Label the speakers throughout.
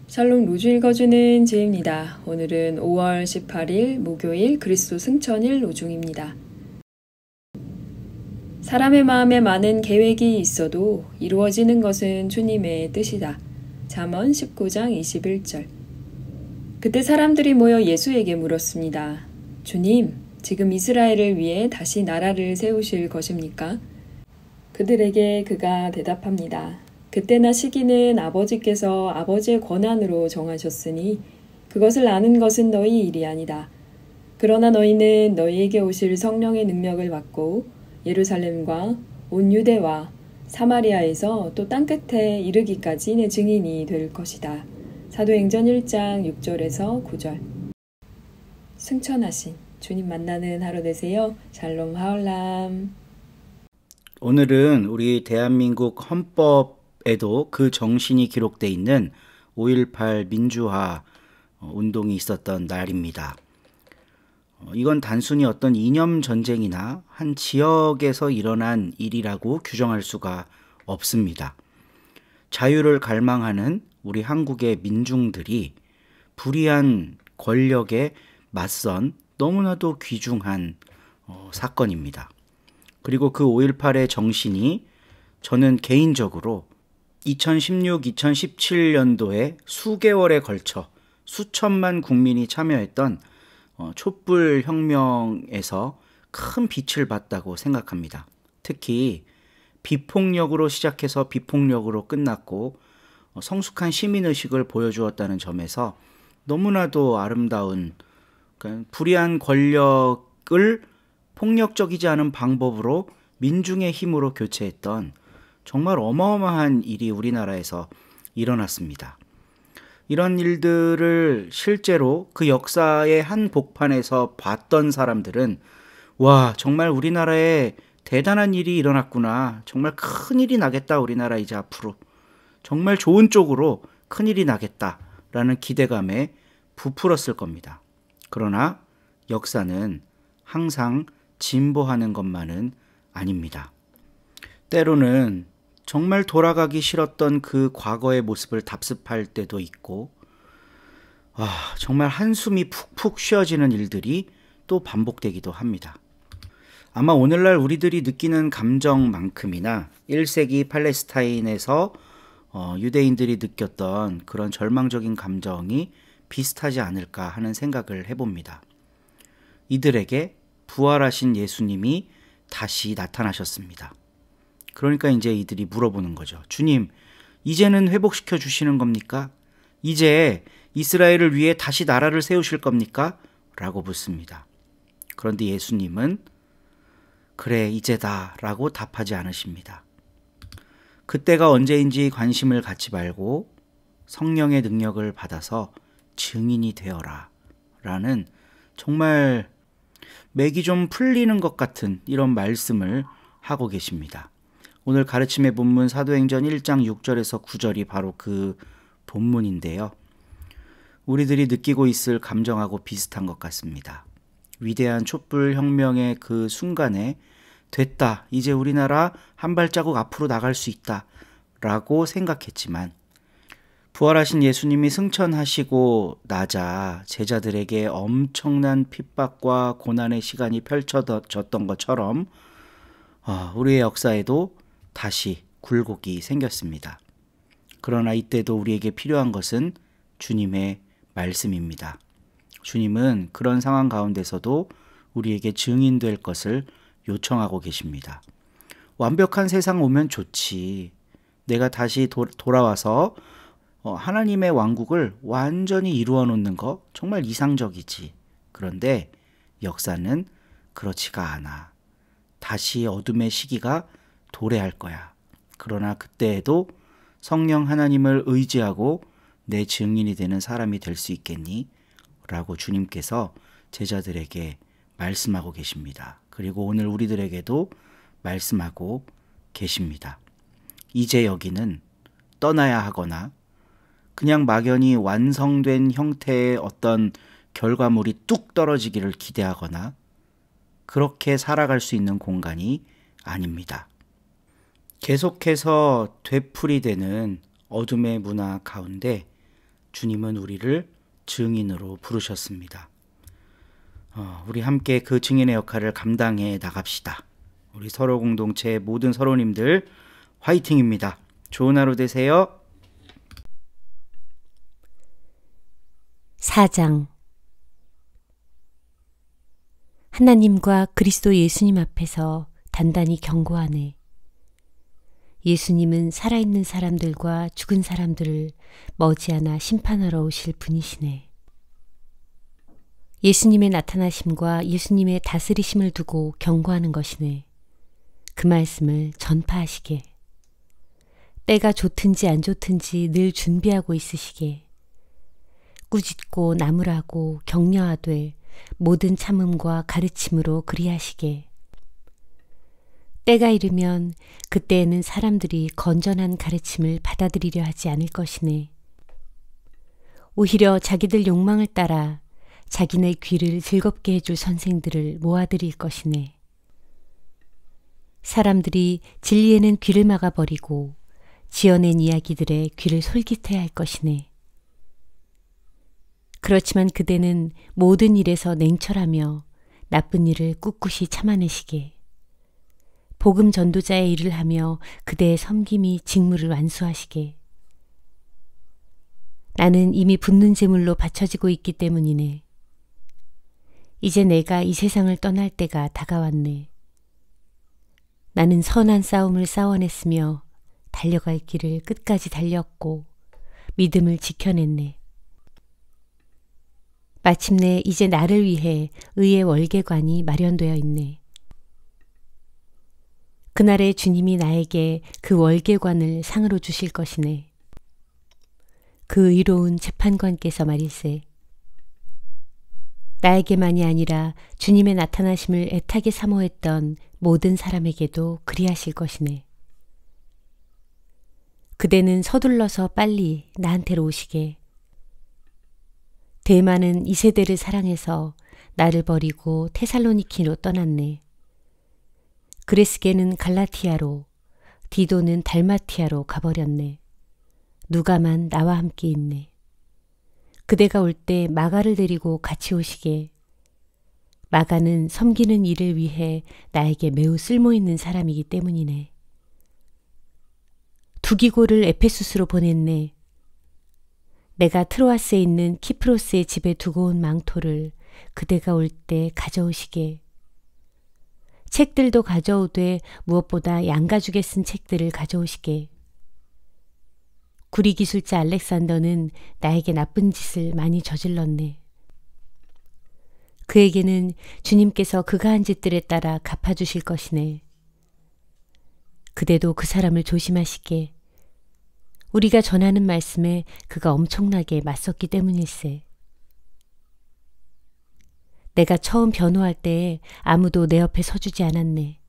Speaker 1: 샬롬 로주 읽어주는 제입니다. 오늘은 5월 18일 목요일 그리스도 승천일 로중입니다. 사람의 마음에 많은 계획이 있어도 이루어지는 것은 주님의 뜻이다. 잠언 19장 21절. 그때 사람들이 모여 예수에게 물었습니다. 주님, 지금 이스라엘을 위해 다시 나라를 세우실 것입니까? 그들에게 그가 대답합니다. 그때나 시기는 아버지께서 아버지의 권한으로 정하셨으니 그것을 아는 것은 너희 일이 아니다. 그러나 너희는 너희에게 오실 성령의 능력을 받고 예루살렘과 온 유대와 사마리아에서 또 땅끝에 이르기까지 내 증인이 될 것이다. 사도행전 1장 6절에서 9절. 승천하신 주님 만나는 하루 되세요. 샬롬 하올람.
Speaker 2: 오늘은 우리 대한민국 헌법에도 그 정신이 기록되어 있는 5.18 민주화 운동이 있었던 날입니다. 이건 단순히 어떤 이념 전쟁이나 한 지역에서 일어난 일이라고 규정할 수가 없습니다. 자유를 갈망하는 우리 한국의 민중들이 불의한 권력에 맞선 너무나도 귀중한 사건입니다. 그리고 그 5.18의 정신이 저는 개인적으로 2016-2017년도에 수개월에 걸쳐 수천만 국민이 참여했던 촛불 혁명에서 큰 빛을 봤다고 생각합니다. 특히 비폭력으로 시작해서 비폭력으로 끝났고 성숙한 시민의식을 보여주었다는 점에서 너무나도 아름다운, 그러니까 불의한 권력을 폭력적이지 않은 방법으로 민중의 힘으로 교체했던 정말 어마어마한 일이 우리나라에서 일어났습니다. 이런 일들을 실제로 그 역사의 한 복판에서 봤던 사람들은 와, 정말 우리나라에 대단한 일이 일어났구나. 정말 큰일이 나겠다. 우리나라 이제 앞으로. 정말 좋은 쪽으로 큰일이 나겠다라는 기대감에 부풀었을 겁니다. 그러나 역사는 항상 진보하는 것만은 아닙니다. 때로는 정말 돌아가기 싫었던 그 과거의 모습을 답습할 때도 있고, 정말 한숨이 푹푹 쉬어지는 일들이 또 반복되기도 합니다. 아마 오늘날 우리들이 느끼는 감정만큼이나 1세기 팔레스타인에서 유대인들이 느꼈던 그런 절망적인 감정이 비슷하지 않을까 하는 생각을 해봅니다. 이들에게 부활하신 예수님이 다시 나타나셨습니다. 그러니까 이제 이들이 물어보는 거죠. 주님, 이제는 회복시켜 주시는 겁니까? 이제 이스라엘을 위해 다시 나라를 세우실 겁니까? 라고 묻습니다. 그런데 예수님은 그래, 이제다 라고 답하지 않으십니다. 그때가 언제인지 관심을 갖지 말고 성령의 능력을 받아서 증인이 되어라 라는 정말 맥이 좀 풀리는 것 같은 이런 말씀을 하고 계십니다. 오늘 가르침의 본문 사도행전 1장 6절에서 9절이 바로 그 본문인데요. 우리들이 느끼고 있을 감정하고 비슷한 것 같습니다. 위대한 촛불 혁명의 그 순간에 됐다, 이제 우리나라 한 발자국 앞으로 나갈 수 있다 라고 생각했지만 부활하신 예수님이 승천하시고 나자 제자들에게 엄청난 핍박과 고난의 시간이 펼쳐졌던 것처럼 우리의 역사에도 다시 굴곡이 생겼습니다. 그러나 이때도 우리에게 필요한 것은 주님의 말씀입니다. 주님은 그런 상황 가운데서도 우리에게 증인될 것을 요청하고 계십니다. 완벽한 세상 오면 좋지. 내가 다시 돌아와서 하나님의 왕국을 완전히 이루어 놓는 거 정말 이상적이지. 그런데 역사는 그렇지가 않아. 다시 어둠의 시기가 도래할 거야. 그러나 그때에도 성령 하나님을 의지하고 내 증인이 되는 사람이 될 수 있겠니? 라고 주님께서 제자들에게 말씀하고 계십니다. 그리고 오늘 우리들에게도 말씀하고 계십니다. 이제 여기는 떠나야 하거나 그냥 막연히 완성된 형태의 어떤 결과물이 뚝 떨어지기를 기대하거나 그렇게 살아갈 수 있는 공간이 아닙니다. 계속해서 되풀이되는 어둠의 문화 가운데 주님은 우리를 증인으로 부르셨습니다. 우리 함께 그 증인의 역할을 감당해 나갑시다. 우리 서로 공동체 모든 서로님들 화이팅입니다. 좋은 하루 되세요.
Speaker 3: 4장 하나님과 그리스도 예수님 앞에서 단단히 경고하네. 예수님은 살아있는 사람들과 죽은 사람들을 머지않아 심판하러 오실 분이시네. 예수님의 나타나심과 예수님의 다스리심을 두고 경고하는 것이네. 그 말씀을 전파하시게. 때가 좋든지 안 좋든지 늘 준비하고 있으시게. 꾸짖고 나무라고 격려하되 모든 참음과 가르침으로 그리하시게. 때가 이르면 그때에는 사람들이 건전한 가르침을 받아들이려 하지 않을 것이네. 오히려 자기들 욕망을 따라 자기네 귀를 즐겁게 해줄 선생들을 모아들일 것이네. 사람들이 진리에는 귀를 막아버리고 지어낸 이야기들에 귀를 솔깃해야 할 것이네. 그렇지만 그대는 모든 일에서 냉철하며 나쁜 일을 꿋꿋이 참아내시게. 복음 전도자의 일을 하며 그대의 섬김이 직무를 완수하시게. 나는 이미 붓는 제물로 바쳐지고 있기 때문이네. 이제 내가 이 세상을 떠날 때가 다가왔네. 나는 선한 싸움을 싸워냈으며 달려갈 길을 끝까지 달렸고 믿음을 지켜냈네. 마침내 이제 나를 위해 의의 월계관이 마련되어 있네. 그날에 주님이 나에게 그 월계관을 상으로 주실 것이네. 그 의로운 재판관께서 말일세. 나에게만이 아니라 주님의 나타나심을 애타게 사모했던 모든 사람에게도 그리하실 것이네. 그대는 서둘러서 빨리 나한테로 오시게. 데마는 이 세대를 사랑해서 나를 버리고 테살로니키로 떠났네. 그레스게는 갈라티아로, 디도는 달마티아로 가버렸네. 누가만 나와 함께 있네. 그대가 올 때 마가를 데리고 같이 오시게. 마가는 섬기는 일을 위해 나에게 매우 쓸모있는 사람이기 때문이네. 두기고를 에페수스로 보냈네. 내가 트로아스에 있는 키프로스의 집에 두고 온 망토를 그대가 올 때 가져오시게. 책들도 가져오되 무엇보다 양가죽에 쓴 책들을 가져오시게. 구리기술자 알렉산더는 나에게 나쁜 짓을 많이 저질렀네. 그에게는 주님께서 그가 한 짓들에 따라 갚아주실 것이네. 그대도 그 사람을 조심하시게. 우리가 전하는 말씀에 그가 엄청나게 맞섰기 때문일세. 내가 처음 변호할 때에 아무도 내 옆에 서주지 않았네.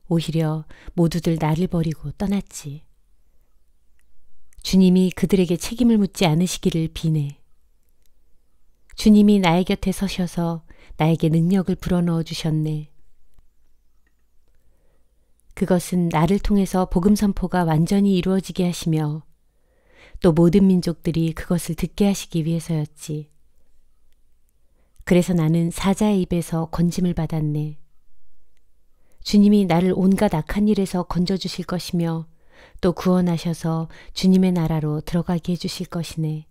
Speaker 3: 오히려 모두들 나를 버리고 떠났지. 주님이 그들에게 책임을 묻지 않으시기를 비네. 주님이 나의 곁에 서셔서 나에게 능력을 불어넣어 주셨네. 그것은 나를 통해서 복음 선포가 완전히 이루어지게 하시며 또 모든 민족들이 그것을 듣게 하시기 위해서였지. 그래서 나는 사자의 입에서 건짐을 받았네. 주님이 나를 온갖 악한 일에서 건져주실 것이며 또 구원하셔서 주님의 나라로 들어가게 해주실 것이네.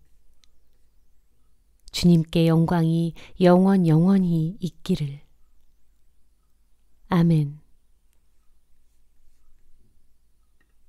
Speaker 3: 주님께 영광이 영원히 있기를. 아멘.